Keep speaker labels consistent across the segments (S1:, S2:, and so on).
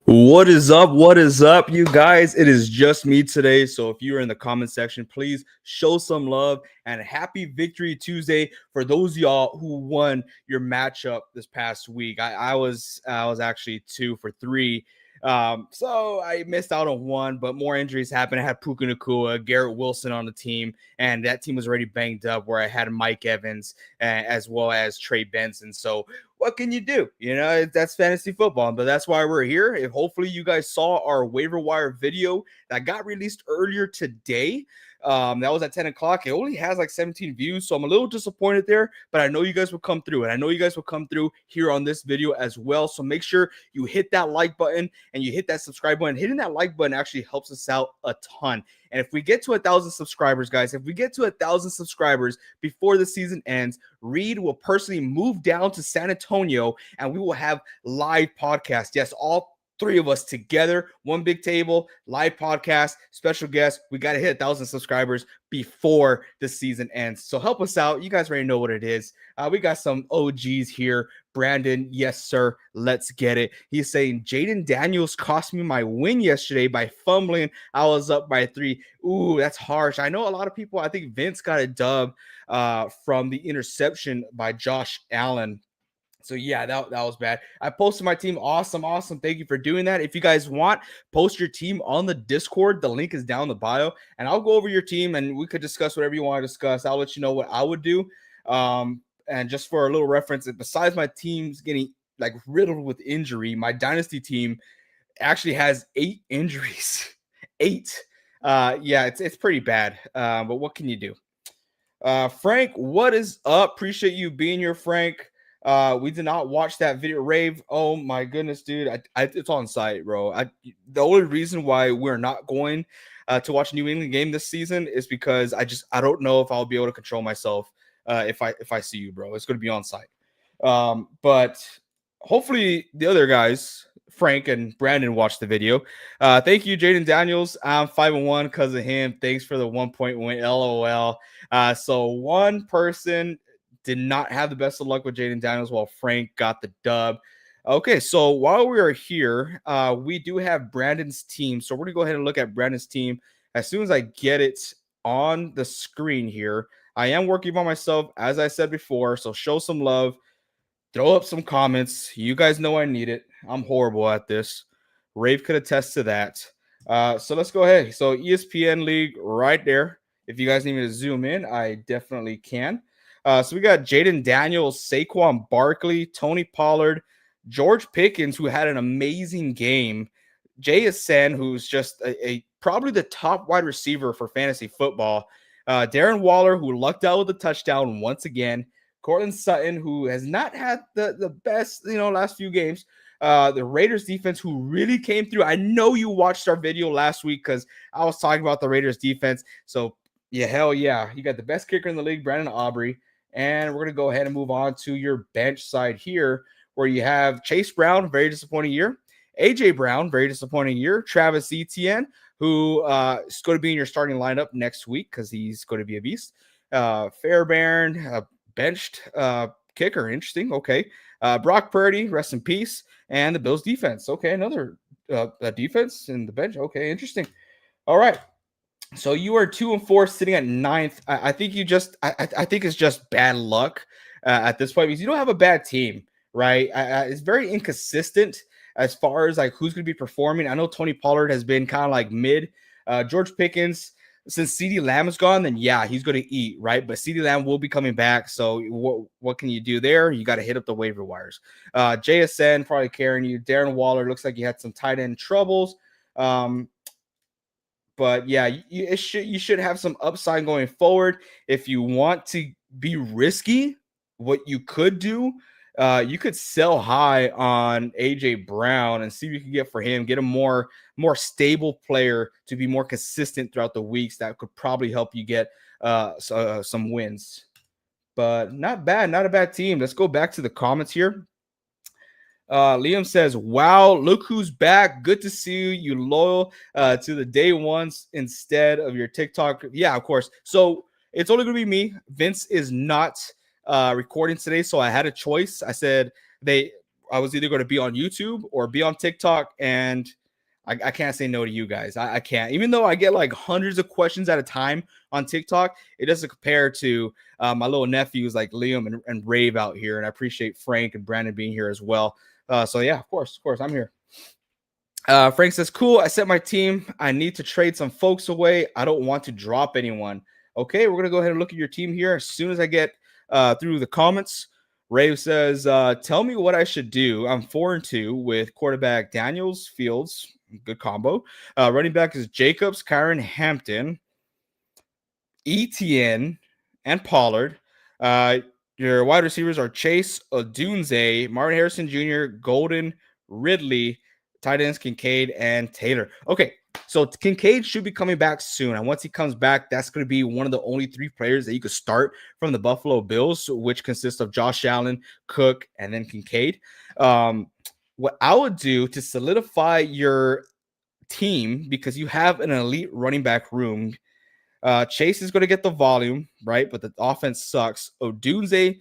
S1: What is up? What is up, you guys? It is just me today. So if you're in the comment section, please show some love and happy Victory Tuesday for those of y'all who won your matchup this past week. I was actually 2 for 3. So I missed out on one, but more injuries happened. I had Puka Nacua, Garrett Wilson on the team, and that team was already banged up where I had Mike Evans as well as Trey Benson. So what can you do? That's fantasy football, but that's why we're here. If hopefully you guys saw our waiver wire video that got released earlier today. That was at 10 o'clock. It only has like 17 views, so I'm a little disappointed there, but I know you guys will come through, and I know you guys will come through here on this video as well. So make sure you hit that like button and you hit that subscribe button. Hitting that like button actually helps us out a ton. And if we get to 1,000 subscribers, guys, if we get to 1,000 subscribers before the season ends, Reed will personally move down to San Antonio and we will have live podcasts. Yes, all 3 of us together, one big table, live podcast, special guest. We got to hit 1,000 subscribers before the season ends. So help us out. You guys already know what it is. We got some OGs here. Brandon, yes, sir. Let's get it. He's saying Jaden Daniels cost me my win yesterday by fumbling. I was up by 3. Ooh, that's harsh. I know a lot of people, I think Vince got a dub from the interception by Josh Allen. So yeah, that was bad. I posted my team. Awesome. Thank you for doing that. If you guys want, post your team on the Discord. The link is down in the bio, and I'll go over your team and we could discuss whatever you want to discuss. I'll let you know what I would do. And just for a little reference, besides my team's getting like riddled with injury, my dynasty team actually has 8 injuries. 8. Yeah, it's pretty bad. But what can you do? Frank, what is up? Appreciate you being here, Frank. We did not watch that video. Rave, oh my goodness, dude. It's on site, bro. The only reason why we're not going to watch a New England game this season is because I don't know if I'll be able to control myself if I see you, bro. It's going to be on site. But hopefully the other guys, Frank and Brandon, watched the video. Thank you, Jaden Daniels. I'm 5-1 because of him. Thanks for the 1-point win. LOL. So one person did not have the best of luck with Jaden Daniels while Frank got the dub. Okay, so while we are here, we do have Brandon's team. So we're going to go ahead and look at Brandon's team as soon as I get it on the screen here. I am working by myself, as I said before, so show some love. Throw up some comments. You guys know I need it. I'm horrible at this. Rave could attest to that. So let's go ahead. So ESPN League right there. If you guys need me to zoom in, I definitely can. So we got Jaden Daniels, Saquon Barkley, Tony Pollard, George Pickens, who had an amazing game, Jay Asen, who's just probably the top wide receiver for fantasy football, Darren Waller, who lucked out with a touchdown once again, Cortland Sutton, who has not had the best last few games, the Raiders defense, who really came through. I know you watched our video last week because I was talking about the Raiders defense. So yeah, hell yeah, you got the best kicker in the league, Brandon Aubrey. And we're going to go ahead and move on to your bench side here, where you have Chase Brown, very disappointing year. A.J. Brown, very disappointing year. Travis Etienne, who is going to be in your starting lineup next week because he's going to be a beast. Fairbairn, benched kicker. Interesting. Okay. Brock Purdy, rest in peace. And the Bills defense. Okay, another defense in the bench. Okay, interesting. All right. So you are 2-4, sitting at 9th. I think I think it's just bad luck at this point because you don't have a bad team, right? It's very inconsistent as far as like who's going to be performing. I know Tony Pollard has been kind of like mid. George Pickens, since CeeDee Lamb is gone, then yeah, he's going to eat, right? But CeeDee Lamb will be coming back. So what can you do there? You got to hit up the waiver wires. JSN probably carrying you. Darren Waller looks like he had some tight end troubles. But yeah, you should have some upside going forward. If you want to be risky, what you could do, you could sell high on AJ Brown and see what you can get for him. Get a more stable player to be more consistent throughout the weeks. That could probably help you get some wins. But not bad, not a bad team. Let's go back to the comments here. Liam says, wow, look who's back. Good to see you. You loyal to the day ones instead of your TikTok. Yeah, of course. So it's only going to be me. Vince is not recording today, so I had a choice. I said I was either going to be on YouTube or be on TikTok, and I can't say no to you guys. I can't, even though I get like hundreds of questions at a time on TikTok. It doesn't compare to my little nephews like Liam and Rave out here, and I appreciate Frank and Brandon being here as well. So yeah, of course, I'm here. Frank says, cool. I set my team. I need to trade some folks away. I don't want to drop anyone. Okay, we're going to go ahead and look at your team here as soon as I get through the comments. Rave says, tell me what I should do. I'm 4-2 with quarterback Daniels, Fields. Good combo. Running back is Jacobs, Kyron, Hampton, Etienne, and Pollard. Your wide receivers are Chase, Odunze, Martin Harrison Jr., Golden, Ridley, tight ends Kincaid and Taylor. Okay, so Kincaid should be coming back soon. And once he comes back, that's going to be one of the only 3 players that you could start from the Buffalo Bills, which consists of Josh Allen, Cook, and then Kincaid. What I would do to solidify your team, because you have an elite running back room, Chase is going to get the volume, right? But the offense sucks. Odunze,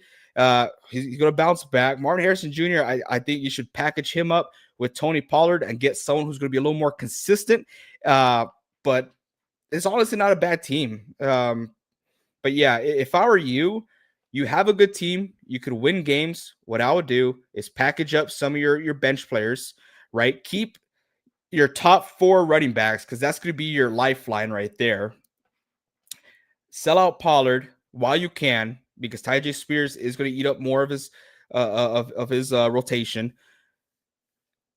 S1: he's going to bounce back. Martin Harrison Jr., I think you should package him up with Tony Pollard and get someone who's going to be a little more consistent. But it's honestly not a bad team. But yeah, if I were you, you have a good team. You could win games. What I would do is package up some of your bench players, right? Keep your top 4 running backs, because that's going to be your lifeline right there. Sell out Pollard while you can, because Tyjae Spears is going to eat up more of his rotation.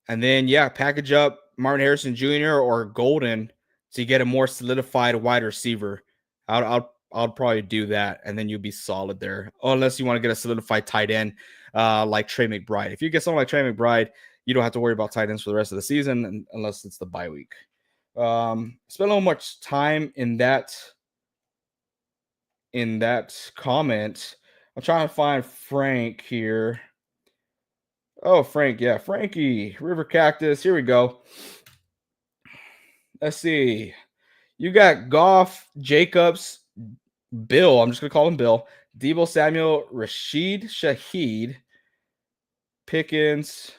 S1: And then, yeah, package up Martin Harrison Jr. or Golden so you get a more solidified wide receiver. I'll probably do that, and then you'll be solid there. Unless you want to get a solidified tight end like Trey McBride. If you get someone like Trey McBride, you don't have to worry about tight ends for the rest of the season unless it's the bye week. Spend a little much time in that comment. I'm trying to find Frank here. Oh, Frank. Yeah, Frankie. River Cactus. Here we go. Let's see. You got Goff, Jacobs, Bill. I'm just going to call him Bill. Deebo Samuel, Rashid Shaheed, Pickens,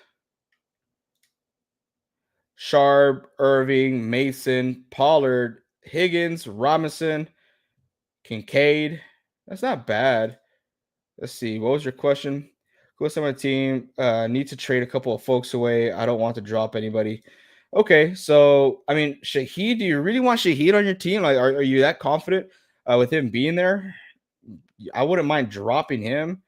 S1: Sharp, Irving, Mason, Pollard, Higgins, Robinson, Kincaid. That's not bad. Let's see. What was your question? Who's on my team? Need to trade a couple of folks away. I don't want to drop anybody. Okay, so I mean, Shaheed, do you really want Shaheed on your team? Like, are you that confident with him being there? I wouldn't mind dropping him.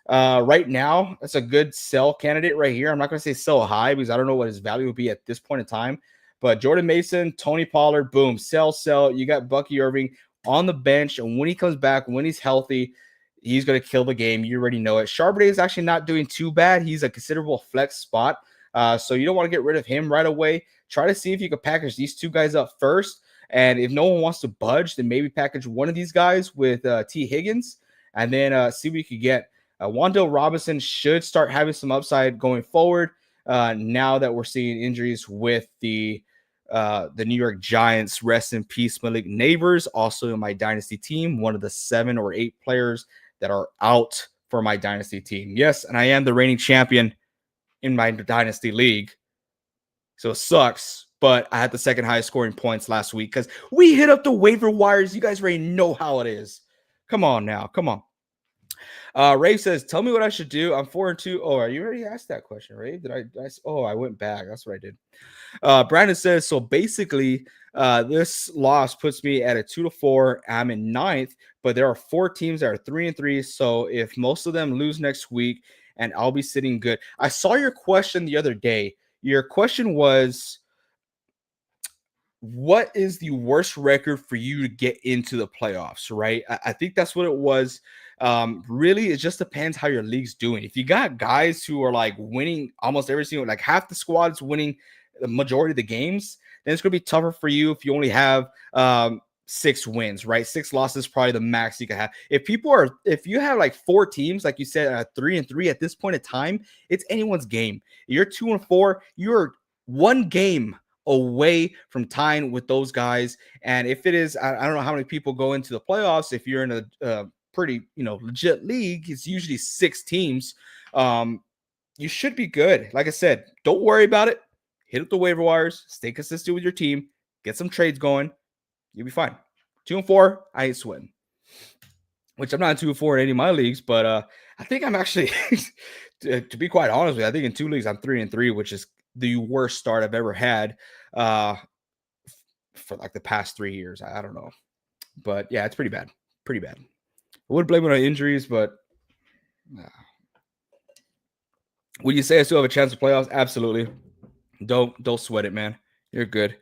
S1: Right now, that's a good sell candidate right here. I'm not going to say sell high because I don't know what his value would be at this point in time. But Jordan Mason, Tony Pollard, boom, sell. You got Bucky Irving on the bench, and when he comes back, when he's healthy, he's going to kill the game. You already know it. Charbonnet is actually not doing too bad. He's a considerable flex spot. So you don't want to get rid of him right away. Try to see if you can package these 2 guys up first. And if no one wants to budge, then maybe package one of these guys with T. Higgins and then see what you can get. Wan'Dale Robinson should start having some upside going forward now that we're seeing injuries with the New York Giants. Rest in peace, Malik Neighbors, also in my dynasty team, one of the 7 or 8 players that are out for my dynasty team. Yes, and I am the reigning champion in my dynasty league. So it sucks, but I had the 2nd highest scoring points last week because we hit up the waiver wires. You guys already know how it is. Come on now. Come on. Rave says, tell me what I should do. I'm 4-2. Oh, you already asked that question, Rave? I went back. That's what I did. Brandon says, so basically, this loss puts me at a 2-4. I'm in 9th, but there are 4 teams that are 3-3. So if most of them lose next week, and I'll be sitting good. I saw your question the other day. Your question was, what is the worst record for you to get into the playoffs, right? I think that's what it was. Really, it just depends how your league's doing. If you got guys who are like winning almost every single, like half the squad's winning the majority of the games, then it's going to be tougher for you if you only have 6 wins, right? 6 losses, probably the max you can have. If you have like 4 teams, like you said, 3-3 at this point in time, it's anyone's game. You're 2-4, you're 1 game away from tying with those guys. And if it is, I don't know how many people go into the playoffs. If you're in a pretty, legit league, it's usually 6 teams. you should be good. Like I said, don't worry about it. Hit up the waiver wires, stay consistent with your team, get some trades going. You'll be fine. 2-4, I ain't sweating. Which I'm not 2-4 in any of my leagues, but I think I'm actually, to be quite honest with you, I think in 2 leagues I'm 3-3, which is the worst start I've ever had for like the past 3 years. I don't know, but yeah, it's pretty bad. Pretty bad. I would blame it on injuries, but would you say I still have a chance of playoffs? Absolutely. Don't sweat it, man. You're good.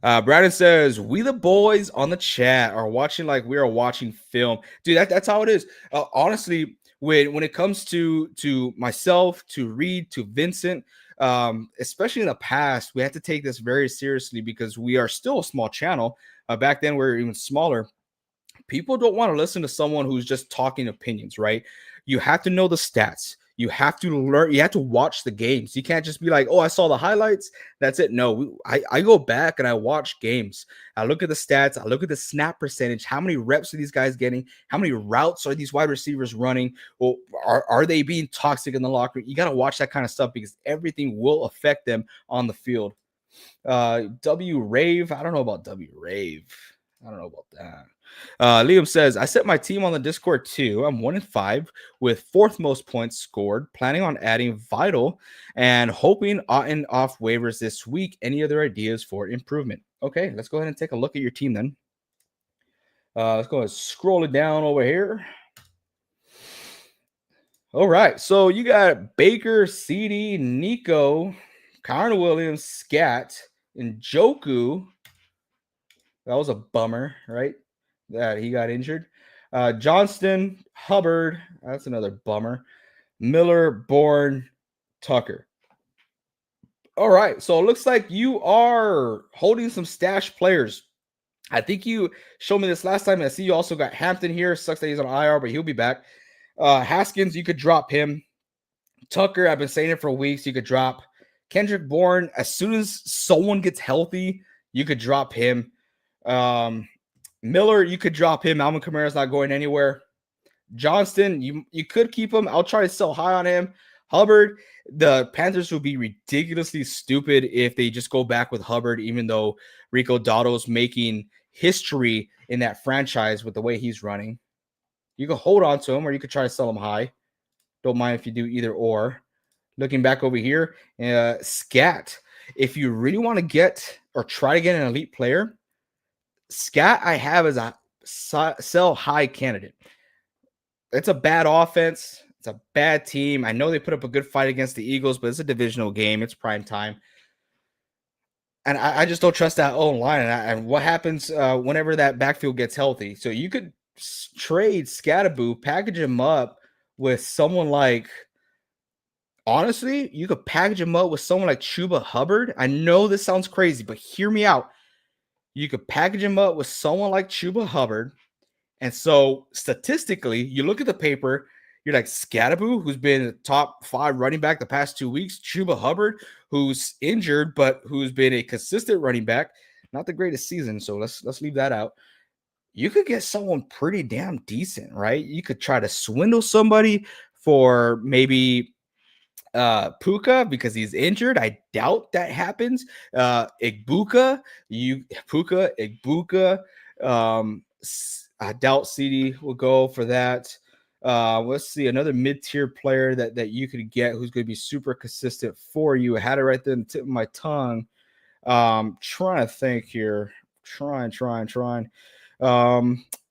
S1: Brandon says, we the boys on the chat are watching like we are watching film. Dude, that's how it is. Honestly, when it comes to myself, to Reed, to Vincent, especially in the past, we had to take this very seriously because we are still a small channel. Back then, we were even smaller. People don't want to listen to someone who's just talking opinions, right? You have to know the stats. You have to learn. You have to watch the games. You can't just be like, oh, I saw the highlights. That's it. No, I go back and I watch games. I look at the stats. I look at the snap percentage. How many reps are these guys getting? How many routes are these wide receivers running? Well, are they being toxic in the locker room? You got to watch that kind of stuff because everything will affect them on the field. W Rave. I don't know about W Rave. I don't know about that. Liam says, I set my team on the Discord too. I'm 1-5 with fourth most points scored. Planning on adding Vital and hoping Otten off waivers this week. Any other ideas for improvement? Okay, let's go ahead and take a look at your team then. Let's go ahead and scroll it down over here. All right, so you got Baker, CD, Nico, Connor Williams, Scat, and Joku. That was a bummer, right? That he got injured. Johnston, Hubbard, that's another bummer. Miller, Bourne, Tucker. All right, so it looks like you are holding some stash players. I think you showed me this last time. I see you also got Hampton here. Sucks that he's on IR, but he'll be back. Haskins, you could drop him. Tucker, I've been saying it for weeks. You could drop Kendrick Bourne. As soon as someone gets healthy, you could drop him. Miller, you could drop him. Alvin Kamara's not going anywhere. Johnston, you could keep him. I'll try to sell high on him. Hubbard, the Panthers will be ridiculously stupid if they just go back with Hubbard, even though Rico Dotto's making history in that franchise with the way he's running. You can hold on to him, or you could try to sell him high. Don't mind if you do either or. Looking back over here, Scat. If you really want to get or try to get an elite player, Scat I have as a sell high candidate. It's a bad offense. It's a bad team. I know they put up a good fight against the Eagles, but it's a divisional game. It's prime time. And I just don't trust that O-line. And what happens whenever that backfield gets healthy? So you could trade Scatterboo, package him up with someone like, honestly, you could package him up with someone like Chuba Hubbard. I know this sounds crazy, but hear me out. You could package him up with someone like Chuba Hubbard. And so statistically, you look at the paper, you're like Scatterboo, who's been a top 5 running back the past 2 weeks, Chuba Hubbard, who's injured, but who's been a consistent running back. Not the greatest season, so let's leave that out. You could get someone pretty damn decent, right? You could try to swindle somebody for maybe Puka because he's injured. I doubt that happens. Igbuka, Igbuka. I doubt CD will go for that. Let's see another mid-tier player that you could get who's going to be super consistent for you. I had it right there in the tip of my tongue. Trying to think here. Trying.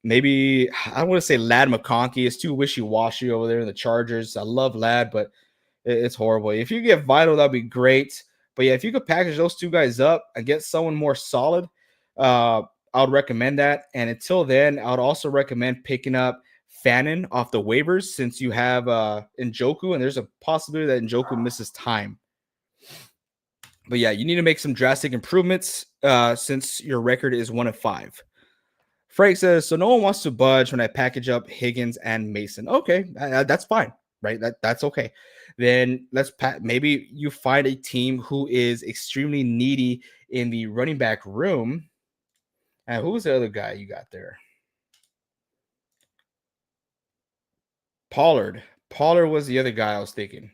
S1: Maybe I want to say Lad McConkey. It's too wishy-washy over there in the Chargers. I love Lad, but it's horrible. If you get Vital, that'd be great. But yeah, if you could package those two guys up and get someone more solid, I would recommend that. And until then, I would also recommend picking up Fannin off the waivers since you have Njoku, and there's a possibility that Njoku misses time. But yeah, you need to make some drastic improvements since your record is 1-5. Frank says, so no one wants to budge when I package up Higgins and Mason. Okay, that's fine, right? That's okay. Then maybe you find a team who is extremely needy in the running back room. And who's the other guy you got there? Pollard. Pollard was the other guy I was thinking.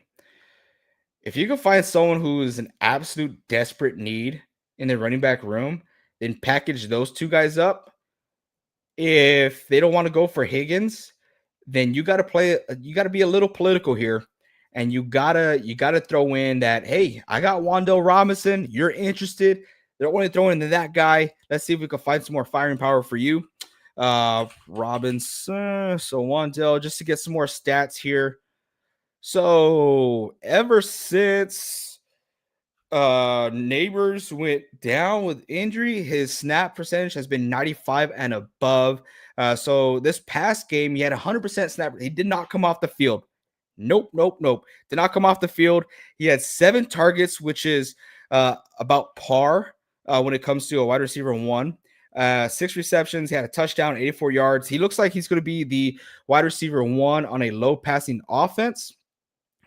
S1: if you can find someone who is an absolute desperate need in the running back room, then package those two guys up. If they don't want to go for Higgins, then you got to play. You got to be a little political here, and you gotta throw in that. Hey, I got Wandell Robinson. You're interested? They're only throwing into that guy. Let's see if we can find some more firing power for you, Robinson. So Wandell, just to get some more stats here. So ever since Neighbors went down with injury, his snap percentage has been 95 and above. So this past game, he had 100% snap. He did not come off the field. Nope, nope, nope. Did not come off the field. He had 7 targets, which is about par when it comes to a wide receiver one. 6 receptions. He had a touchdown, 84 yards. He looks like he's going to be the wide receiver one on a low passing offense.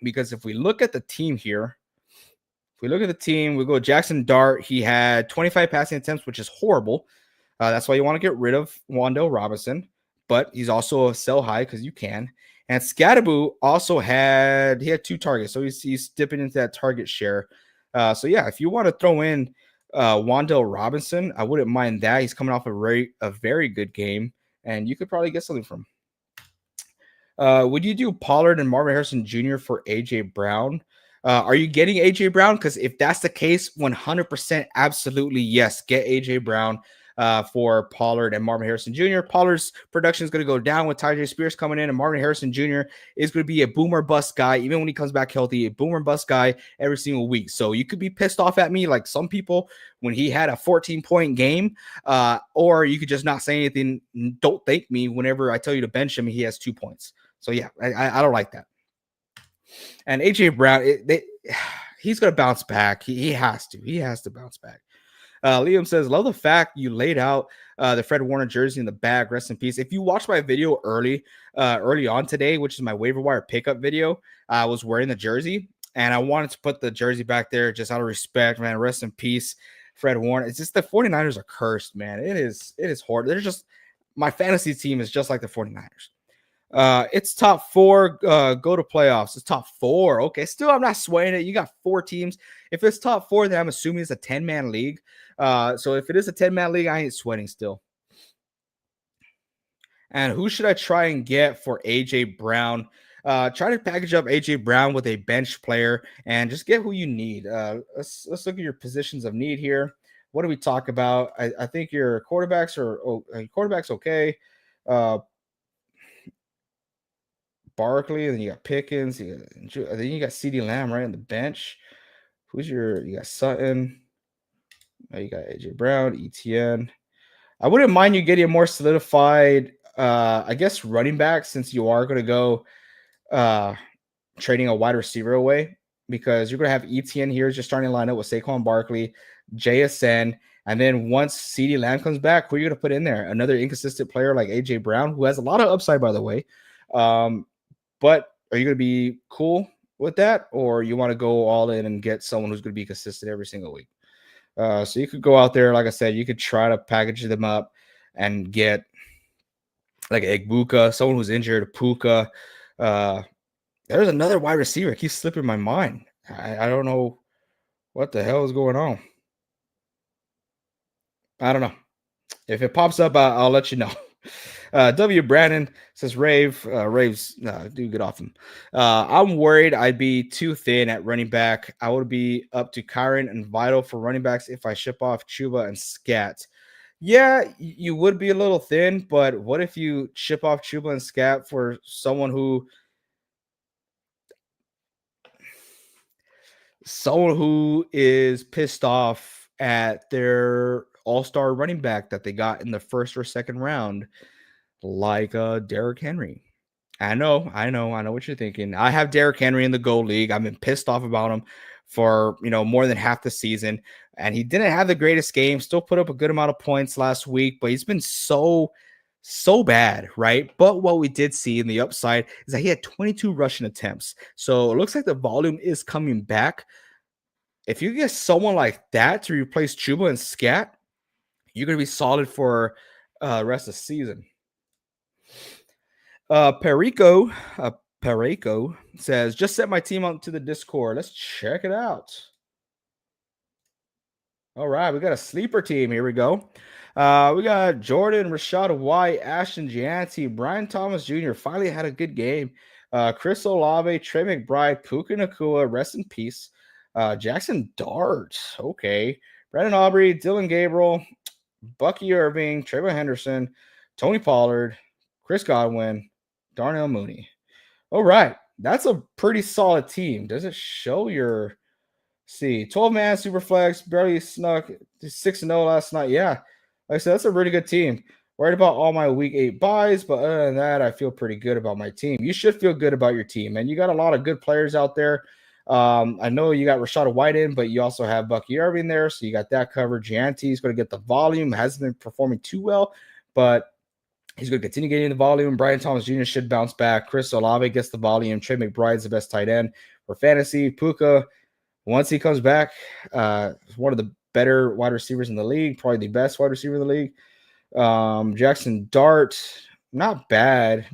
S1: Because if we look at the team here, we go Jackson Dart. He had 25 passing attempts, which is horrible. That's why you want to get rid of Wandell Robinson, but he's also a sell high because you can. And Scadaboo also had 2 targets, so he's dipping into that target share. So yeah, if you want to throw in Wandell Robinson, I wouldn't mind that. He's coming off a very good game, and you could probably get something from him. Would you do Pollard and Marvin Harrison Jr. for AJ Brown? Are you getting AJ Brown? Because if that's the case, 100% absolutely yes. Get AJ Brown for Pollard and Marvin Harrison Jr. Pollard's production is going to go down with Tyjae Spears coming in, and Marvin Harrison Jr. is going to be a boomer bust guy, even when he comes back healthy, a boomer bust guy every single week. So you could be pissed off at me like some people when he had a 14-point game, or you could just not say anything. Don't thank me whenever I tell you to bench him. He has 2 points. So yeah, I don't like that. And AJ Brown, he's going to bounce back. He has to. He has to bounce back. Liam says, love the fact you laid out the Fred Warner jersey in the bag. Rest in peace. If you watched my video early on today, which is my waiver wire pickup video, I was wearing the jersey, and I wanted to put the jersey back there just out of respect, man. Rest in peace, Fred Warner. It's just the 49ers are cursed, man. It is horrible. They're just, my fantasy team is just like the 49ers. It's top 4, go to playoffs. It's top 4. Okay, still I'm not swaying it. You got 4 teams. If it's top 4, then I'm assuming it's a 10-man league. So if it is a 10-man league, I ain't sweating still. And who should I try and get for AJ Brown? Try to package up AJ Brown with a bench player and just get who you need. Let's look at your positions of need here. What do we talk about? I think your quarterbacks okay. Barkley, and then you got Pickens, then you got CeeDee Lamb right on the bench. You got Sutton, you got AJ Brown, ETN. I wouldn't mind you getting a more solidified, I guess, running back, since you are going to go trading a wide receiver away, because you're going to have ETN here as your starting lineup with Saquon Barkley, JSN, and then once CeeDee Lamb comes back, who are you going to put in there? Another inconsistent player like AJ Brown, who has a lot of upside, by the way. But are you going to be cool with that, or you want to go all in and get someone who's going to be consistent every single week? So you could go out there, like I said, you could try to package them up and get like Egbuka, someone who's injured, Puka. There's another wide receiver. It keeps slipping my mind. I don't know what the hell is going on. I don't know. If it pops up, I'll let you know. W. Brandon says, Raves, do get off him. I'm worried I'd be too thin at running back. I would be up to Kyron and Vital for running backs if I ship off Chuba and Scat. Yeah, you would be a little thin, but what if you ship off Chuba and Scat for someone who is pissed off at their all-star running back that they got in the first or second round, like Derrick Henry? I know what you're thinking. I have Derrick Henry in the Gold League. I've been pissed off about him for more than half the season, and he didn't have the greatest game. Still put up a good amount of points last week, but he's been so bad, right? But what we did see in the upside is that he had 22 rushing attempts, so it looks like the volume is coming back. If you get someone like that to replace Chuba and Scat, you're going to be solid for the rest of the season. Perico Pareko says, just set my team up to the Discord. Let's check it out. All right, we got a sleeper team. Here we go. We got Jordan, Rashad White, Ashton Gianti, Brian Thomas Jr. finally had a good game. Chris Olave, Trey McBride, Puka Nakua, rest in peace. Jackson Dart, okay. Brandon Aubrey, Dylan Gabriel, Bucky Irving, Trayvon Henderson, Tony Pollard, Chris Godwin, Darnell Mooney. All right, that's a pretty solid team. Does it show your 12-man super flex, barely snuck 6-0 last night? Yeah, like I said, that's a really good team. Worried about all my week 8 buys, but other than that, I feel pretty good about my team. You should feel good about your team, and you got a lot of good players out there. I know you got Rashad White in, but you also have Bucky Irving there, so you got that covered. Gianti is going to get the volume. Hasn't been performing too well, but he's going to continue getting the volume. Brian Thomas Jr. should bounce back. Chris Olave gets the volume. Trey McBride's the best tight end for fantasy. Puka, once he comes back, one of the better wide receivers in the league, probably the best wide receiver in the league. Jackson Dart, not bad.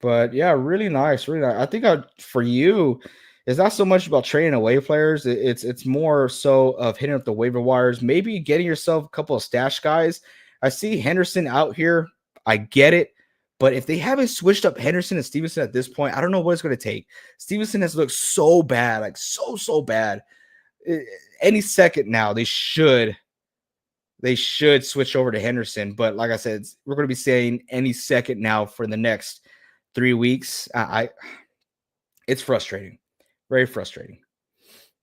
S1: But yeah, really nice, really nice. I think for you, it's not so much about trading away players. It's more so of hitting up the waiver wires, maybe getting yourself a couple of stash guys. I see Henderson out here. I get it. But if they haven't switched up Henderson and Stevenson at this point, I don't know what it's going to take. Stevenson has looked so bad, like so bad. Any second now, they should switch over to Henderson. But like I said, we're going to be saying any second now for the next 3 weeks. It's frustrating, very frustrating,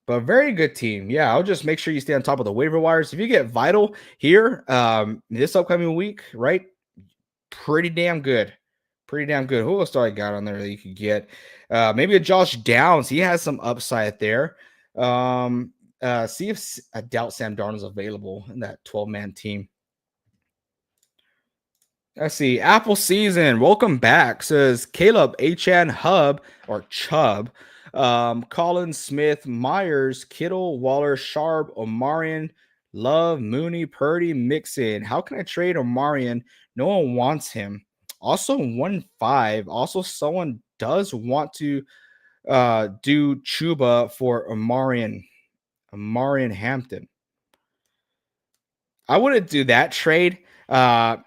S1: but very good team. Yeah, I'll just make sure you stay on top of the waiver wires. If you get Vital here this upcoming week, right? Pretty damn good. Who else do I got on there that you could get? Maybe a Josh Downs. He has some upside there. See if I doubt Sam Darnold's available in that 12-man team. Let's see. Apple Season. Welcome back. Says Caleb, Achan, Hub, or Chubb. Collins, Smith, Myers, Kittle, Waller, Sharp, Omarion, Love, Mooney, Purdy, Mixon. How can I trade Omarion? No one wants him. Also 1-5. Also, someone does want to do Chuba for Omarion Hampton. I wouldn't do that trade. I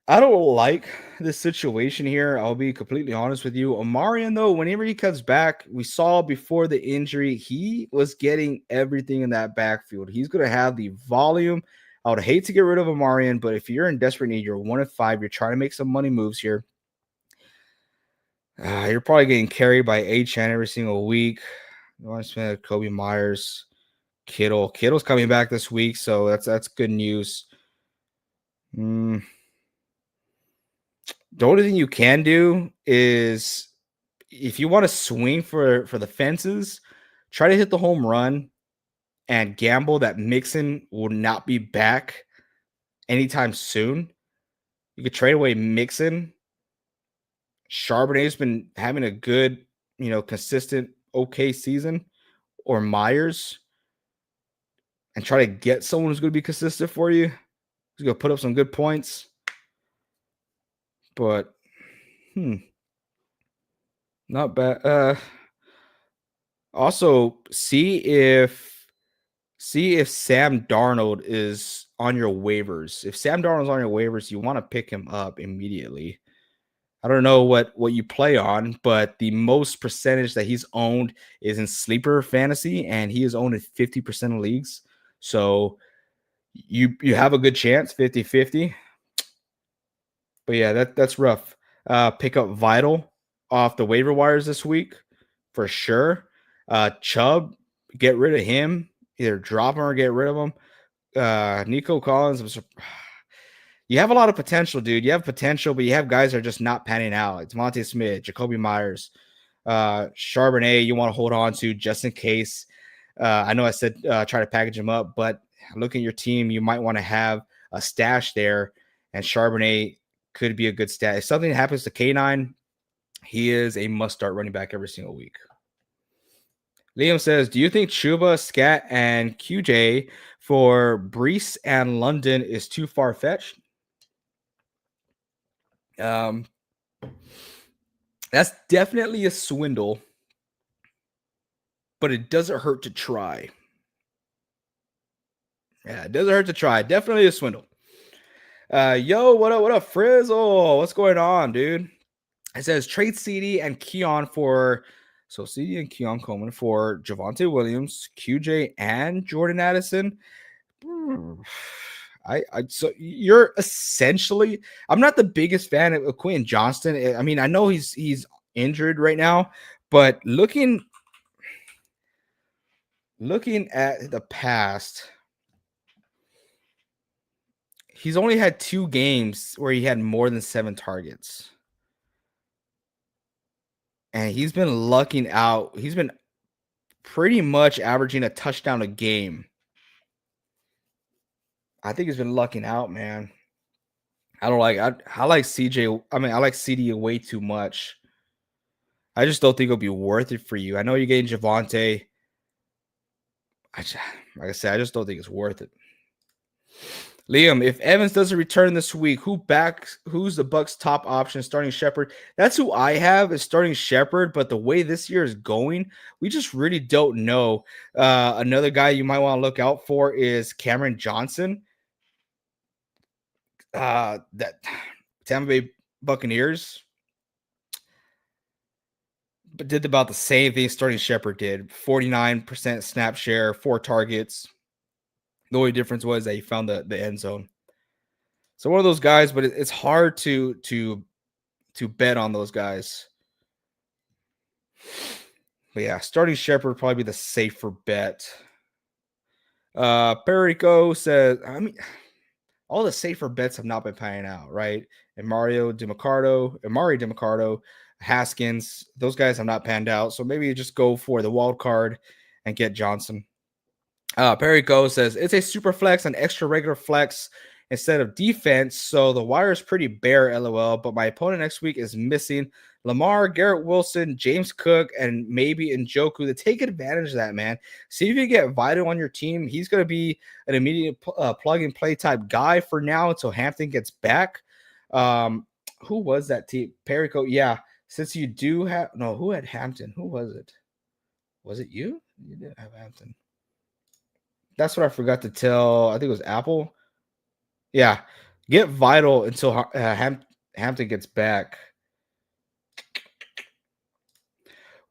S1: don't like this situation here. I'll be completely honest with you. Omarion, though, whenever he comes back, we saw before the injury, he was getting everything in that backfield. He's going to have the volume. I would hate to get rid of Omarion, but if you're in desperate need, you're 1-5, you're trying to make some money moves here. You're probably getting carried by Achan every single week. Norman Smith, Kobe Myers, Kittle. Kittle's coming back this week, so that's good news. The only thing you can do is if you want to swing for the fences, try to hit the home run and gamble that Mixon will not be back anytime soon. You could trade away Mixon. Charbonnet's been having a good, consistent, okay season, or Myers, and try to get someone who's going to be consistent for you. Who's going to put up some good points. But, not bad. Also, see if Sam Darnold is on your waivers. If Sam Darnold's on your waivers, you want to pick him up immediately. I don't know what you play on, but the most percentage that he's owned is in sleeper fantasy, and he is owned in 50% of leagues. So you have a good chance, 50-50. But yeah, that's rough. Pick up Vital off the waiver wires this week for sure. Chubb, get rid of him. Either drop him or get rid of him. Nico Collins, you have a lot of potential, dude. You have potential, but you have guys that are just not panning out. It's Monte Smith, Jacoby Myers, Charbonnet. You want to hold on to just in case. I know I said try to package him up, but look at your team. You might want to have a stash there, and Charbonnet could be a good stat. If something happens to K9, he is a must-start running back every single week. Liam says, do you think Chuba, Scat, and QJ for Brees and London is too far-fetched? That's definitely a swindle, but it doesn't hurt to try. Yeah, it doesn't hurt to try. Definitely a swindle. Yo, what up, Frizzle? What's going on, dude? It says trade CD and Keon for CD and Keon Coleman for Javonte Williams, QJ, and Jordan Addison. So you're essentially. I'm not the biggest fan of Quentin Johnston. I mean, I know he's injured right now, but looking at the past, he's only had 2 games where he had more than 7 targets. And he's been lucking out. He's been pretty much averaging a touchdown a game. I think he's been lucking out, man. I like CJ. I mean, I like CD way too much. I just don't think it'll be worth it for you. I know you're getting Javonte. Like I said, I just don't think it's worth it. Liam, if Evans doesn't return this week, who's the Bucks' top option starting Shepard? That's who I have is starting Shepard, but the way this year is going, we just really don't know. Another guy you might want to look out for is Cameron Johnson. That Tampa Bay Buccaneers did about the same thing starting Shepard did. 49% snap share, 4 targets. The only difference was that he found the end zone. So one of those guys, but it's hard to bet on those guys. But yeah, starting Shepard would probably be the safer bet. Perico says, I mean, all the safer bets have not been panning out, right? And Amari DiMarco, Haskins, those guys have not panned out. So maybe you just go for the wild card and get Johnson. Perico says it's a super flex, an extra regular flex instead of defense. So the wire is pretty bare, LOL. But my opponent next week is missing Lamar, Garrett Wilson, James Cook, and maybe Njoku to take advantage of that, man. See if you get Vital on your team. He's going to be an immediate plug and play type guy for now until Hampton gets back. Who was that team? Perico. Yeah. Since you do have who had Hampton? Who was it? Was it you? You didn't have Hampton. That's what I forgot to tell. I think it was Apple. Yeah. Get Vital until Hampton gets back.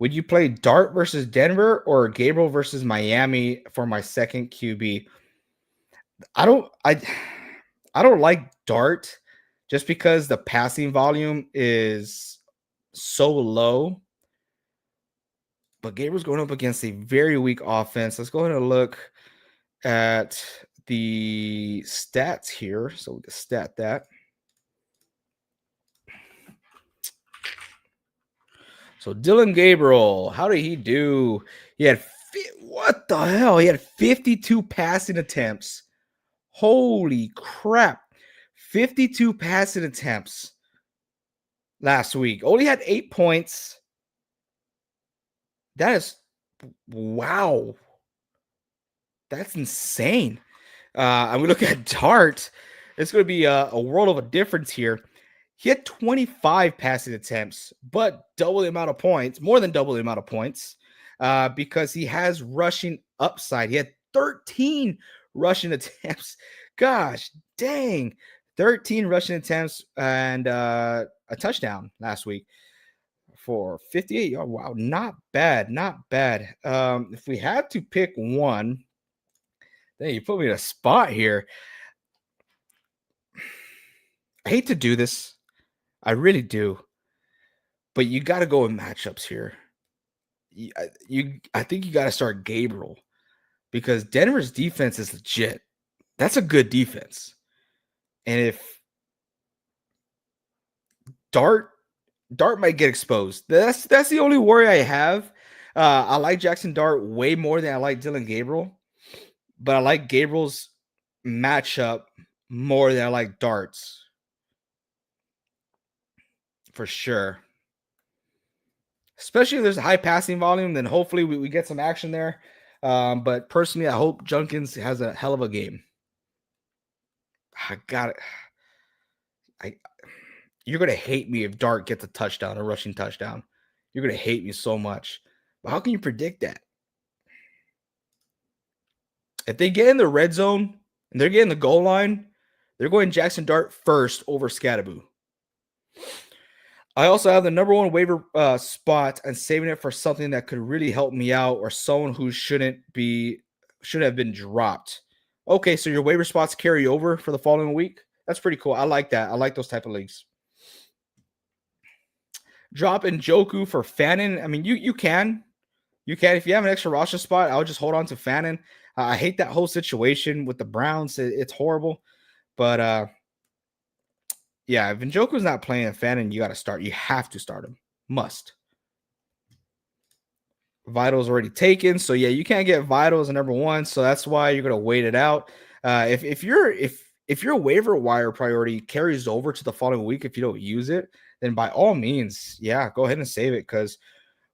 S1: Would you play Dart versus Denver or Gabriel versus Miami for my second QB? I don't like Dart just because the passing volume is so low. But Gabriel's going up against a very weak offense. Let's go ahead and look at the stats here. So we can stat that. So Dylan Gabriel, how did he do? He had what the hell? He had 52 passing attempts. Holy crap. 52 passing attempts last week. Only had 8 points. That is wow. That's insane. And we look at Dart. It's going to be a world of a difference here. He had 25 passing attempts, but double the amount of points, more than double the amount of points, because he has rushing upside. He had 13 rushing attempts. Gosh, dang. 13 rushing attempts and a touchdown last week for 58 yards. Wow, not bad, not bad. If we had to pick one, then you put me in a spot here. I hate to do this. I really do. But you got to go in matchups here. I think you got to start Gabriel because Denver's defense is legit. That's a good defense. And if Dart might get exposed. That's the only worry I have. I like Jackson Dart way more than I like Dylan Gabriel, but I like Gabriel's matchup more than I like Dart's. For sure. Especially if there's a high passing volume, then hopefully we get some action there. But personally, I hope Junkins has a hell of a game. I got it. You're going to hate me if Dart gets a touchdown, a rushing touchdown. You're going to hate me so much. But how can you predict that? If they get in the red zone and they're getting the goal line, they're going Jackson Dart first over Scattaboo. I also have the number one waiver spot and saving it for something that could really help me out or someone who should have been dropped. Okay, so your waiver spots carry over for the following week. That's pretty cool. I like that. I like those type of leagues. Drop Njoku for Fannin. I mean, you can. You can. If you have an extra roster spot, I would just hold on to Fannin. I hate that whole situation with the Browns. It's horrible. But yeah, if Njoku's not playing Fannin, you got to start. You have to start him. Must. Vital's already taken. So yeah, you can't get Vital as a number one. So that's why you're gonna wait it out. If your waiver wire priority carries over to the following week, if you don't use it, then by all means, yeah, go ahead and save it because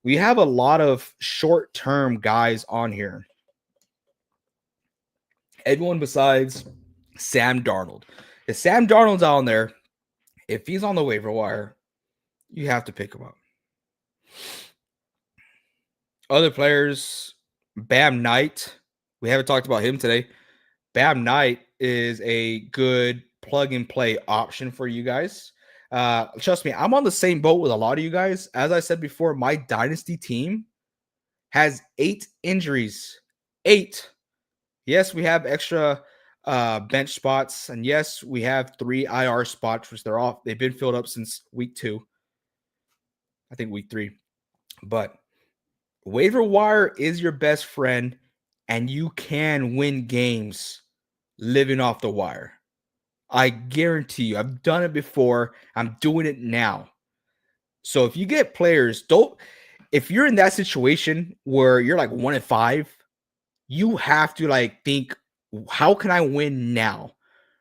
S1: we have a lot of short-term guys on here. Everyone besides Sam Darnold. If Sam Darnold's on there, if he's on the waiver wire, you have to pick him up. Other players, Bam Knight. We haven't talked about him today. Bam Knight is a good plug-and-play option for you guys. Trust me, I'm on the same boat with a lot of you guys. As I said before, my dynasty team has 8 injuries. 8. Yes, we have extra bench spots. And yes, we have 3 IR spots, which they've been filled up since week 2. I think week 3. But waiver wire is your best friend, and you can win games living off the wire. I guarantee you. I've done it before. I'm doing it now. So if you get players, if you're in that situation where you're like 1-5, you have to think, how can I win now?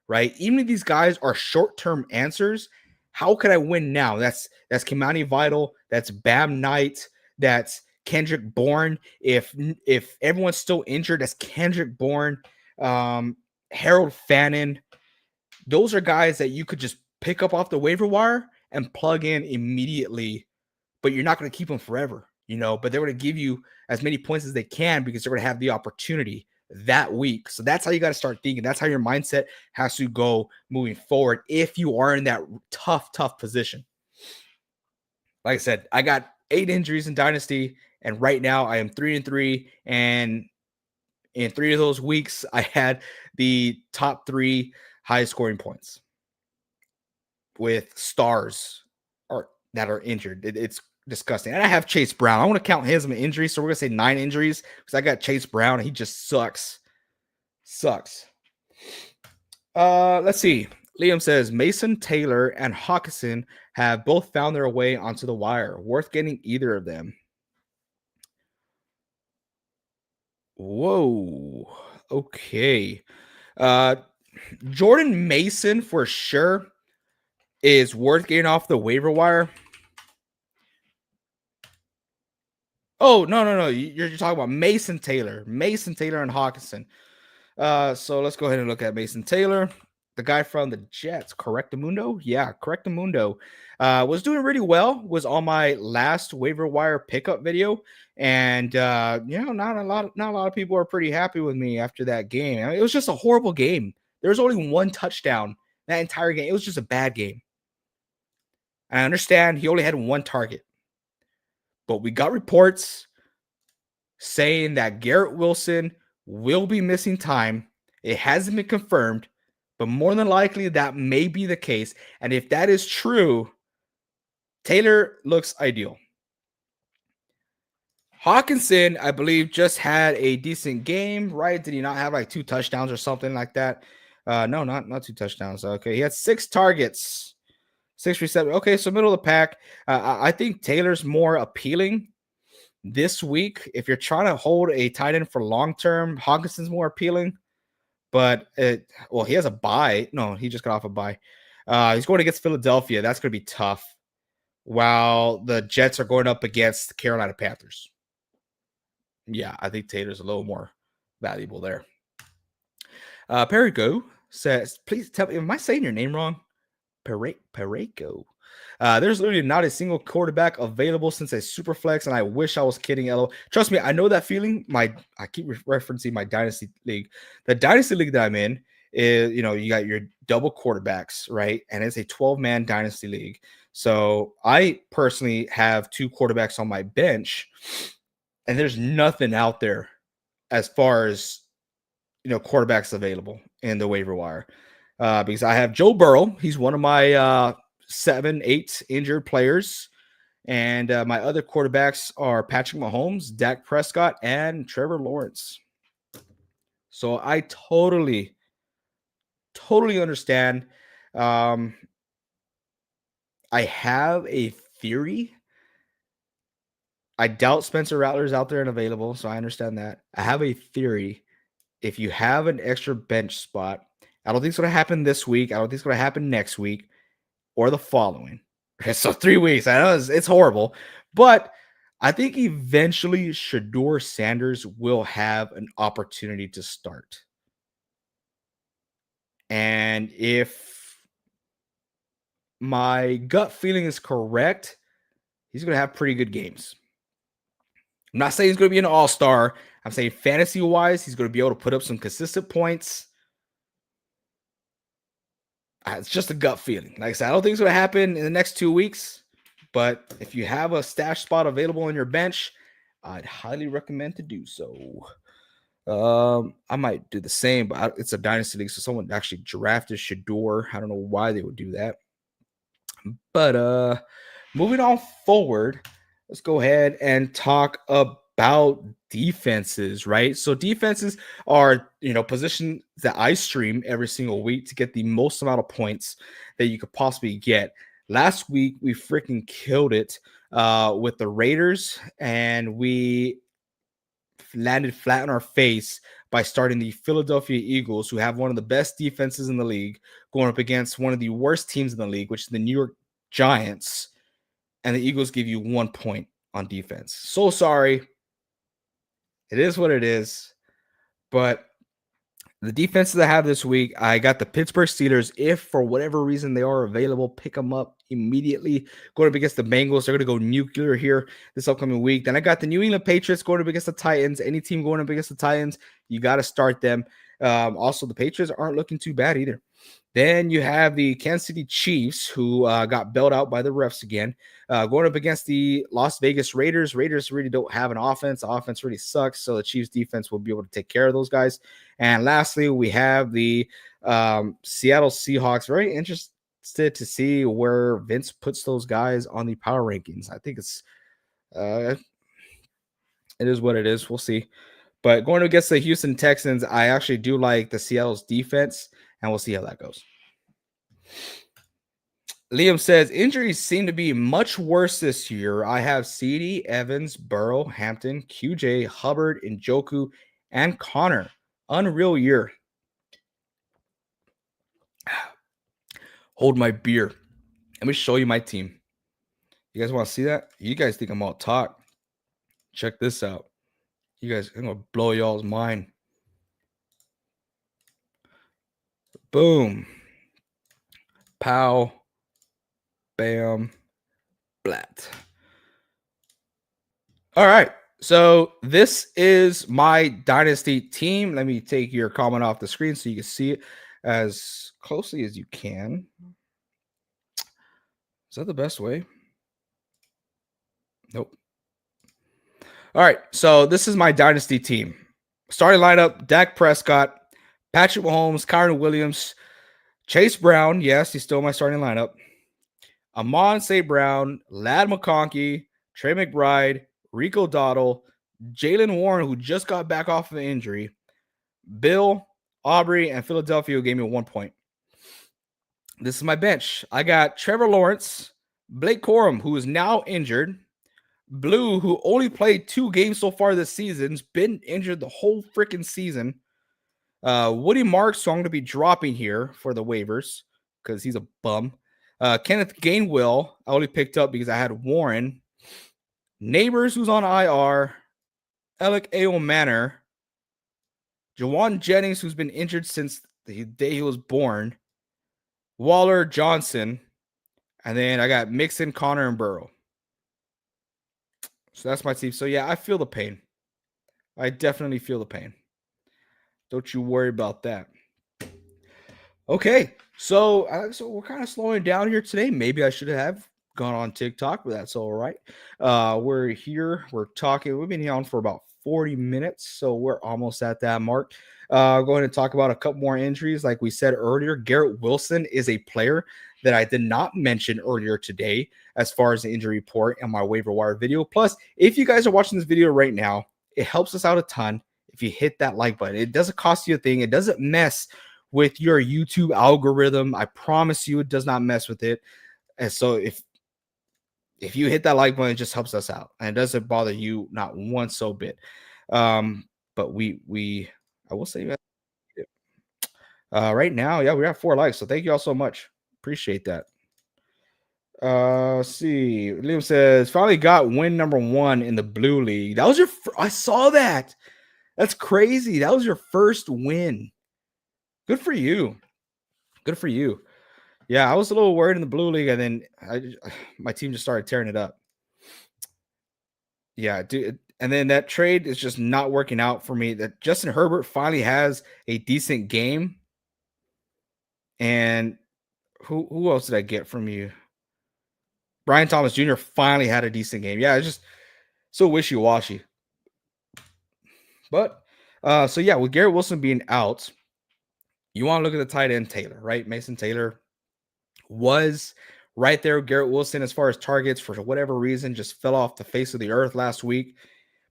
S1: Right? Even if these guys are short-term answers, how can I win now? That's Kimani Vital, that's Bam Knight, that's Kendrick Bourne. If everyone's still injured, that's Kendrick Bourne, Harold Fannin. Those are guys that you could just pick up off the waiver wire and plug in immediately, but you're not going to keep them forever, but they're going to give you as many points as they can because they're going to have the opportunity that week. So that's how you got to start thinking. That's how your mindset has to go moving forward if you are in that tough position. Like I said, I got 8 injuries in Dynasty, and right now I am 3-3, and in 3 of those weeks, I had the top 3 highest scoring points with stars that are injured. It's disgusting. And I have Chase Brown. I want to count his injuries, so we're going to say 9 injuries because I got Chase Brown, and he just sucks. Let's see. Liam says, Mason Taylor and Hawkinson have both found their way onto the wire. Worth getting either of them. Whoa. Okay. Jordan Mason for sure is worth getting off the waiver wire. Oh, no. You're talking about Mason Taylor and Hawkinson. So let's go ahead and look at Mason Taylor, the guy from the Jets. Correctamundo? Yeah, Correctamundo. Was doing really well. Was on my last waiver wire pickup video. And not a lot of people are pretty happy with me after that game. It was just a horrible game. There was only 1 touchdown that entire game. It was just a bad game. And I understand he only had 1 target. But we got reports saying that Garrett Wilson will be missing time. It hasn't been confirmed, but more than likely that may be the case. And if that is true, Taylor looks ideal. Hawkinson, I believe, just had a decent game, right? Did he not have 2 touchdowns or something like that? No, not 2 touchdowns. Okay, he had 6 targets, 6 receptions. Okay, so middle of the pack. I think Taylor's more appealing this week. If you're trying to hold a tight end for long term, Hawkinson's more appealing. But he has a bye. No, he just got off a bye. He's going against Philadelphia. That's going to be tough. While the Jets are going up against the Carolina Panthers. Yeah, I think Taylor's a little more valuable there. Perigo says, please tell me, am I saying your name wrong? Perico. There's literally not a single quarterback available since a super flex, and I wish I was kidding. Elo, trust me, I know that feeling. I keep referencing my dynasty league. The dynasty league that I'm in is, you got your double quarterbacks, right? And it's a 12-man dynasty league. So I personally have 2 quarterbacks on my bench, and there's nothing out there as far as quarterbacks available in the waiver wire. Because I have Joe Burrow. He's one of my 7, 8 injured players. And my other quarterbacks are Patrick Mahomes, Dak Prescott, and Trevor Lawrence. So I totally understand. I have a theory. I doubt Spencer Rattler's out there and available, so I understand that. I have a theory. If you have an extra bench spot, I don't think it's going to happen this week. I don't think it's going to happen next week or the following. So 3 weeks. I know it's horrible, but I think eventually Shedeur Sanders will have an opportunity to start. And if my gut feeling is correct, he's going to have pretty good games. I'm not saying he's going to be an all-star. I'm saying fantasy-wise, he's going to be able to put up some consistent points. It's just a gut feeling. Like I said, I don't think it's going to happen in the next 2 weeks. But if you have a stash spot available on your bench, I'd highly recommend to do so. I might do the same, but it's a dynasty league, so someone actually drafted Shedeur. I don't know why they would do that. But moving on forward, let's go ahead and talk about defenses, right? So defenses are, positions that I stream every single week to get the most amount of points that you could possibly get. Last week, we freaking killed it with the Raiders, and we landed flat on our face by starting the Philadelphia Eagles, who have one of the best defenses in the league, going up against one of the worst teams in the league, which is the New York Giants. And the Eagles give you 1 point on defense. So sorry. It is what it is. But the defenses I have this week, I got the Pittsburgh Steelers. If for whatever reason they are available, pick them up immediately. Going up against the Bengals, they're going to go nuclear here this upcoming week. Then I got the New England Patriots going up against the Titans. Any team going up against the Titans, you got to start them. Also, the Patriots aren't looking too bad either. Then you have the Kansas City Chiefs, who got bailed out by the refs again, going up against the Las Vegas Raiders. Raiders really don't have an offense. The offense really sucks, so the Chiefs defense will be able to take care of those guys. And lastly, we have the Seattle Seahawks. Very interested to see where Vince puts those guys on the power rankings. I think it is what it is. We'll see. But going against the Houston Texans, I actually do like the Seattle's defense, and we'll see how that goes. Liam says, injuries seem to be much worse this year. I have CD, Evans, Burrow, Hampton, QJ, Hubbard, Njoku, and Connor. Unreal year. Hold my beer. Let me show you my team. You guys want to see that? You guys think I'm all talk. Check this out. You guys, I'm going to blow y'all's mind. Boom. Pow. Bam. Blat. All right. So this is my dynasty team. Let me take your comment off the screen so you can see it as closely as you can. Is that the best way? Nope. All right. So this is my dynasty team. Starting lineup, Dak Prescott, Patrick Mahomes, Kyron Williams, Chase Brown. Yes, he's still my starting lineup. Amon St. Brown, Ladd McConkey, Trey McBride, Rico Dottle, Jalen Warren, who just got back off of an injury, Bill, Aubrey, and Philadelphia, who gave me 1 point. This is my bench. I got Trevor Lawrence, Blake Corum, who is now injured, Blue, who only played 2 games so far this season, has been injured the whole freaking season. Woody Marks, who I'm going to be dropping here for the waivers because he's a bum. Kenneth Gainwell, I only picked up because I had Warren. Neighbors, who's on IR. Alec A.O. Manor. Jawan Jennings, who's been injured since the day he was born. Waller Johnson. And then I got Mixon, Connor, and Burrow. So that's my team. So yeah, I feel the pain. I definitely feel the pain. Don't you worry about that. Okay, so we're kind of slowing down here today. Maybe I should have gone on TikTok, but that's all right. We're here. We're talking. We've been here on for about 40 minutes, so we're almost at that mark. Going to talk about a couple more injuries. Like we said earlier, Garrett Wilson is a player that I did not mention earlier today as far as the injury report and my waiver wire video. Plus, if you guys are watching this video right now, it helps us out a ton if you hit that like button. It doesn't cost you a thing. It doesn't mess with your YouTube algorithm. I promise you it does not mess with it. And so if you hit that like button, it just helps us out. And it doesn't bother you not one so bit. But I will say that right now, yeah, we have 4 likes. So thank you all so much. Appreciate that. Let's see. Liam says, finally got win number 1 in the blue league. That was your I saw that. That's crazy. That was your first win. Good for you. Good for you. Yeah, I was a little worried in the blue league, and then my team just started tearing it up. Yeah, dude. And then that trade is just not working out for me. That Justin Herbert finally has a decent game. And who else did I get from you? Brian Thomas Jr. finally had a decent game. Yeah, it's just so wishy-washy. But so yeah, with Garrett Wilson being out, you want to look at the tight end Taylor, right? Mason Taylor was right there with Garrett Wilson as far as targets. For whatever reason, just fell off the face of the earth last week.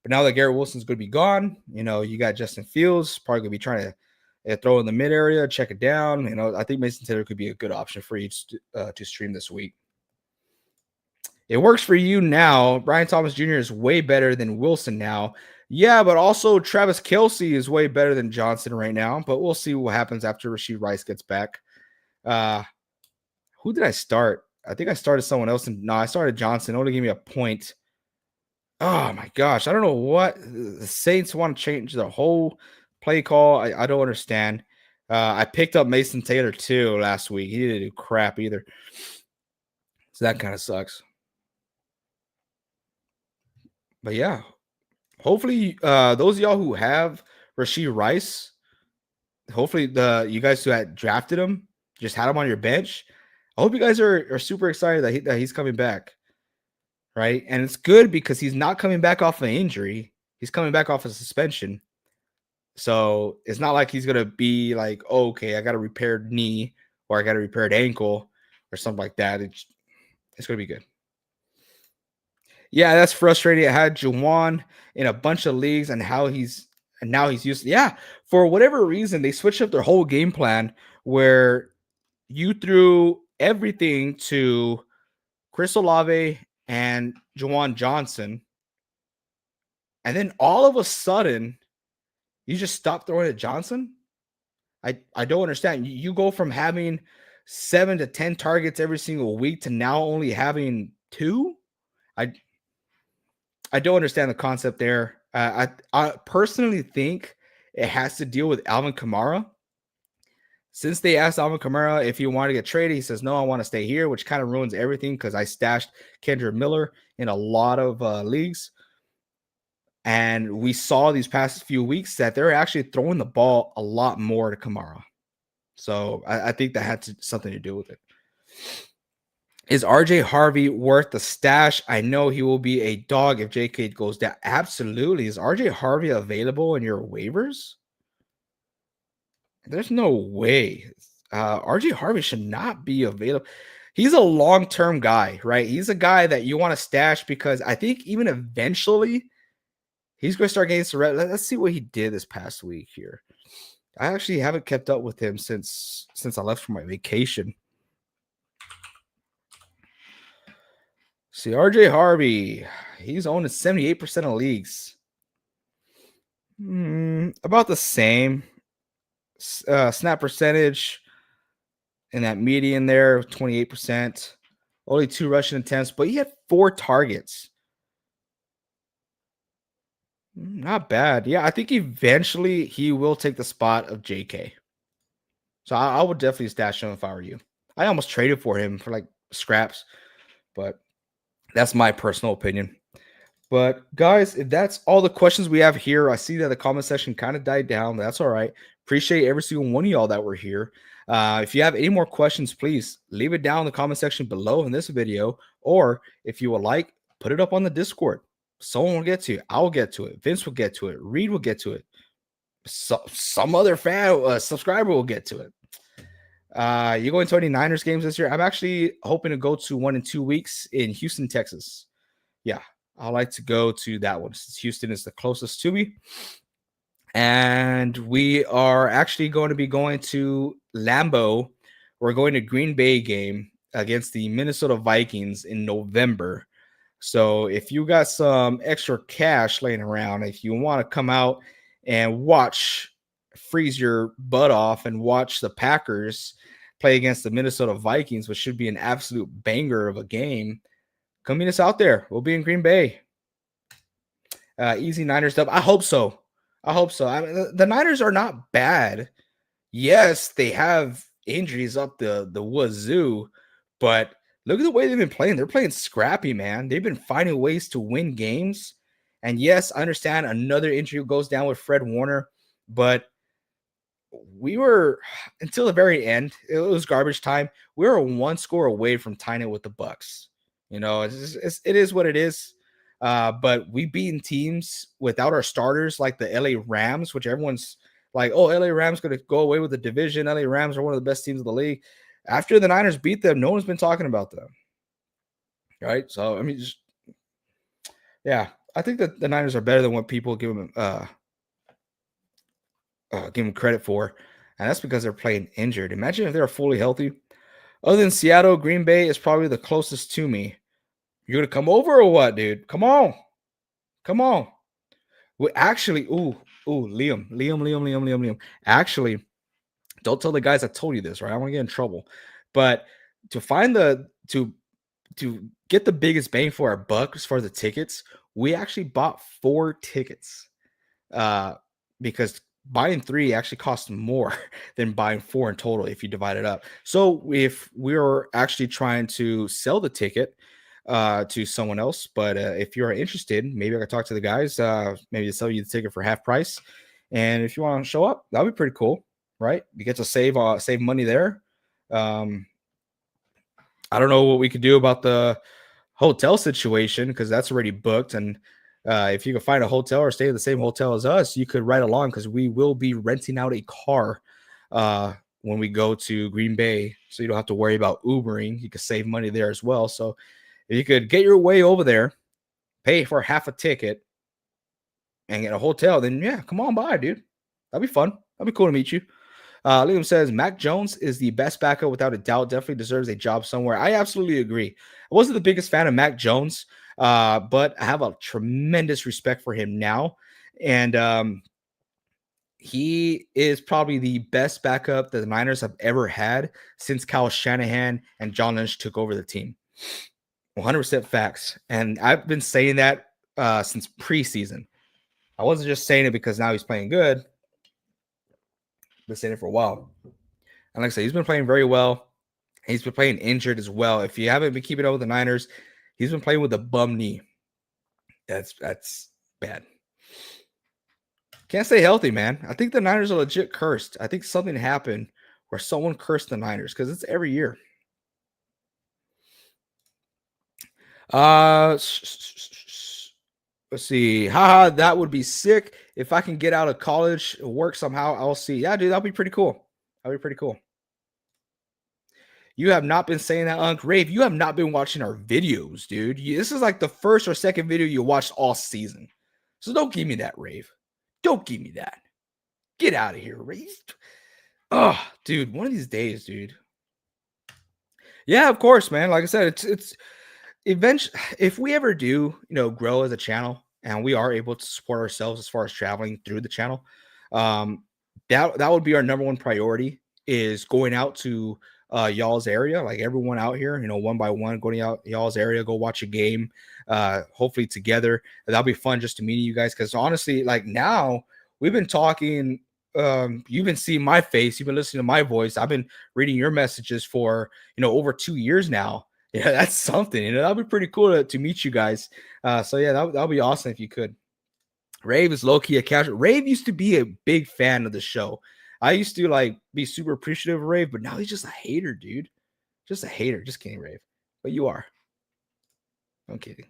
S1: But now that Garrett Wilson's going to be gone, you got Justin Fields probably going to be trying to throw in the mid area, check it down. I think Mason Taylor could be a good option for you to stream this week. It works for you now. Brian Thomas Jr. is way better than Wilson now. Yeah, but also Travis Kelce is way better than Johnson right now. But we'll see what happens after Rashee Rice gets back. Who did I start? I think I started someone else. No, I started Johnson. Only gave me a point. Oh, my gosh. I don't know what. The Saints want to change the whole play call. I don't understand. I picked up Mason Taylor, too, last week. He didn't do crap either. So that kind of sucks. But, yeah. Hopefully, those of y'all who have Rashee Rice, hopefully you guys who had drafted him, just had him on your bench. I hope you guys are super excited that he's coming back, right? And it's good because he's not coming back off an injury. He's coming back off a suspension. So it's not like he's going to be like, oh, okay, I got a repaired knee or I got a repaired ankle or something like that. It's going to be good. Yeah, that's frustrating. I had Juwan in a bunch of leagues and now he's used. Yeah, for whatever reason, they switched up their whole game plan where you threw everything to Chris Olave and Juwan Johnson. And then all of a sudden, you just stop throwing at Johnson? I don't understand. You go from having 7 to 10 targets every single week to now only having 2? I don't understand the concept there. I personally think it has to deal with Alvin Kamara. Since they asked Alvin Kamara if he wanted to get traded, he says, no, I want to stay here, which kind of ruins everything because I stashed Kendra Miller in a lot of leagues. And we saw these past few weeks that they're actually throwing the ball a lot more to Kamara. So I think that had something to do with it. Is RJ Harvey worth the stash? I know he will be a dog if JK goes down. Absolutely. Is RJ Harvey available in your waivers? There's no way. RJ Harvey should not be available. He's a long-term guy, right? He's a guy that you want to stash because I think even eventually he's going to start getting some red. Let's see what he did this past week here. I actually haven't kept up with him since I left for my vacation. See, RJ Harvey, he's owned in 78% of leagues. About the same. Snap percentage in that median there, 28%. Only 2 rushing attempts, but he had 4 targets. Not bad. Yeah, I think eventually he will take the spot of JK. So I would definitely stash him if I were you. I almost traded for him for like scraps. But that's my personal opinion. But guys, if that's all the questions we have here, I see that the comment section kind of died down. That's all right. Appreciate every single one of y'all that were here. If you have any more questions, please leave it down in the comment section below in this video, or if you would like, put it up on the Discord. Someone will get to it. I'll get to it. Vince will get to it. Reed will get to it. Some other fan subscriber will get to it. You going to any Niners games this year? I'm actually hoping to go to one in 2 weeks in Houston, Texas. Yeah, I like to go to that one since Houston is the closest to me. And we are actually going to be going to Lambeau. We're going to Green Bay game against the Minnesota Vikings in November. So if you got some extra cash laying around, if you want to come out and freeze your butt off and watch the Packers play against the Minnesota Vikings, which should be an absolute banger of a game, come meet us out there. We'll be in Green Bay. Easy Niners dub. I hope so. I mean, the Niners are not bad. Yes, they have injuries up the wazoo, but look at the way they've been playing. They're playing scrappy, man. They've been finding ways to win games. And yes, I understand another injury goes down with Fred Warner, but we were, until the very end, it was garbage time. We were one score away from tying it with the Bucks. You know, it is what it is. But we've beaten teams without our starters, like the LA Rams, which everyone's like, oh, LA Rams going to go away with the division. LA Rams are one of the best teams of the league. After the Niners beat them, no one's been talking about them. Right? So, I mean, yeah, I think that the Niners are better than what people give them credit for. And that's because they're playing injured. Imagine if they're fully healthy. Other than Seattle, Green Bay is probably the closest to me. You're going to come over or what, dude? Come on. Well, actually, Liam. Actually, don't tell the guys I told you this, right? I want to get in trouble. But to find to get the biggest bang for our buck as far as the tickets, we actually bought 4 tickets. Because buying 3 actually costs more than buying 4 in total if you divide it up. So if we're actually trying to sell the ticket to someone else, but if you're interested, maybe I could talk to the guys, maybe to sell you the ticket for half price. And if you want to show up, that'd be pretty cool, right? You get to save money there. I don't know what we could do about the hotel situation because that's already booked. And if you can find a hotel or stay at the same hotel as us, you could ride along because we will be renting out a car when we go to Green Bay. So you don't have to worry about Ubering. You can save money there as well. So if you could get your way over there, pay for half a ticket, and get a hotel, then yeah, come on by, dude. That'd be fun. That'd be cool to meet you. Liam says, Mac Jones is the best backup without a doubt. Definitely deserves a job somewhere. I absolutely agree. I wasn't the biggest fan of Mac Jones, but I have a tremendous respect for him now. And he is probably the best backup that the Niners have ever had since Kyle Shanahan and John Lynch took over the team. 100% facts. And I've been saying that since preseason. I wasn't just saying it because now he's playing good. I've been saying it for a while. And like I said, he's been playing very well. He's been playing injured as well. If you haven't been keeping up with the Niners, he's been playing with a bum knee. That's bad. Can't stay healthy, man. I think the Niners are legit cursed. I think something happened where someone cursed the Niners because it's every year. Let's see. Haha, that would be sick. If I can get out of college, work somehow, I'll see. Yeah, dude, that'd be pretty cool. That'd be pretty cool. You have not been saying that, Unc. Rave, you have not been watching our videos, dude. This is like the first or second video you watched all season. So don't give me that, Rave. Don't give me that. Get out of here, Rave. Oh, dude, one of these days, dude. Yeah, of course, man. Like I said, it's eventually, if we ever do, grow as a channel and we are able to support ourselves as far as traveling through the channel, that would be our number one priority, is going out to y'all's area, like everyone out here, one by one, going out y'all's area, go watch a game, hopefully together. That'll be fun just to meet you guys. Because honestly, like now we've been talking, you've been seeing my face, you've been listening to my voice. I've been reading your messages for, over 2 years now. Yeah, that's something. That'd be pretty cool to meet you guys. So yeah, that'll be awesome if you could. Rave is low key a casual. Rave used to be a big fan of the show. I used to like be super appreciative of Rave, but now he's just a hater, dude. Just a hater. Just kidding, Rave. But you are. I'm kidding.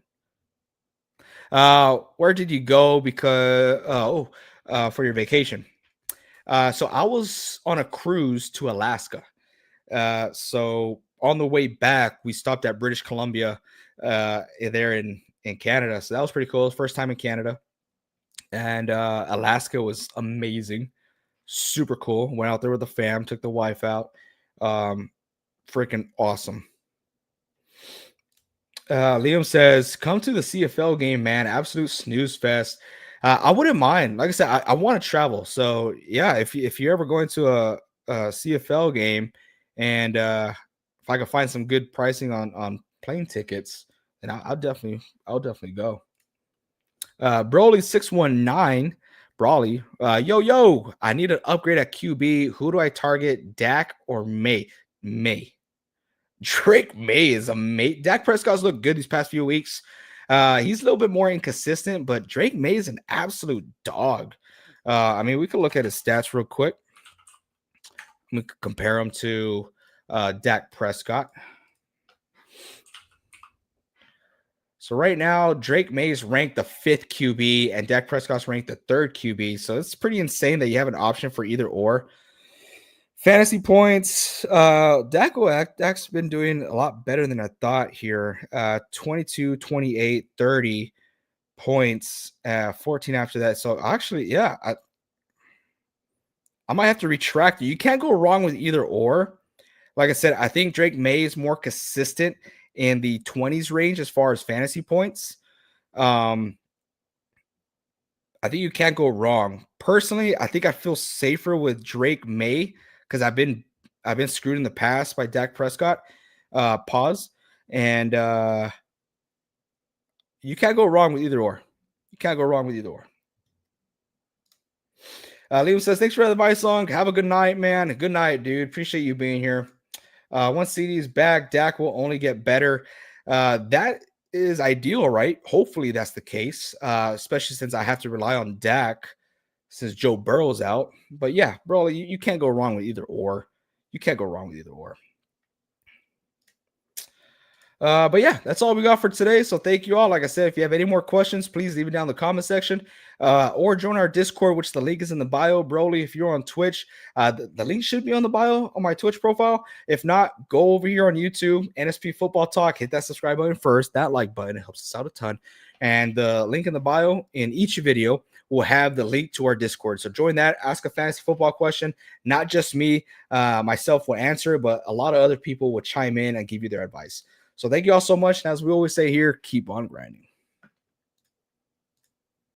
S1: Where did you go for your vacation? So I was on a cruise to Alaska. So on the way back, we stopped at British Columbia, there in Canada. So that was pretty cool. First time in Canada, and Alaska was amazing, super cool. Went out there with the fam, took the wife out. Um, Freaking awesome. Liam says, "Come to the CFL game, man. Absolute snooze fest." I wouldn't mind. Like I said, I want to travel. So yeah, if you're ever going to a CFL game, and if I can find some good pricing on plane tickets, then I'll definitely go. Broly 619, Brawley. Yo, I need an upgrade at QB. Who do I target? Dak or May? May. Drake May is a mate. Dak Prescott's looked good these past few weeks. He's a little bit more inconsistent, but Drake May is an absolute dog. I mean, we could look at his stats real quick. We could compare him to Dak Prescott. So right now, Drake May is ranked the 5th QB, and Dak Prescott's ranked the 3rd QB. So it's pretty insane that you have an option for either or. Fantasy points. Dak's been doing a lot better than I thought here. 22, 28, 30 points, 14 after that. So actually, yeah, I might have to retract it. You can't go wrong with either or. Like I said, I think Drake May is more consistent in the 20s range as far as fantasy points. I think you can't go wrong. Personally, I think I feel safer with Drake May because I've been screwed in the past by Dak Prescott. Pause. And you can't go wrong with either or. You can't go wrong with either or. Liam says, thanks for the advice, Long. Have a good night, man. Good night, dude. Appreciate you being here. Once CD is back, Dak will only get better. That is ideal, right? Hopefully that's the case, especially since I have to rely on Dak since Joe Burrow's out. But yeah, bro, you can't go wrong with either or. You can't go wrong with either or. But yeah, that's all we got for today. So thank you all. Like I said, if you have any more questions, please leave it down in the comment section, or join our Discord, which the link is in the bio. Broly, if you're on Twitch, the link should be on the bio on my Twitch profile. If not, go over here on YouTube, NSP Football Talk, hit that subscribe button first, that like button, it helps us out a ton. And the link in the bio in each video will have the link to our Discord. So join that, ask a fantasy football question. Not just me, myself will answer, but a lot of other people will chime in and give you their advice. So thank you all so much. And as we always say here, keep on grinding.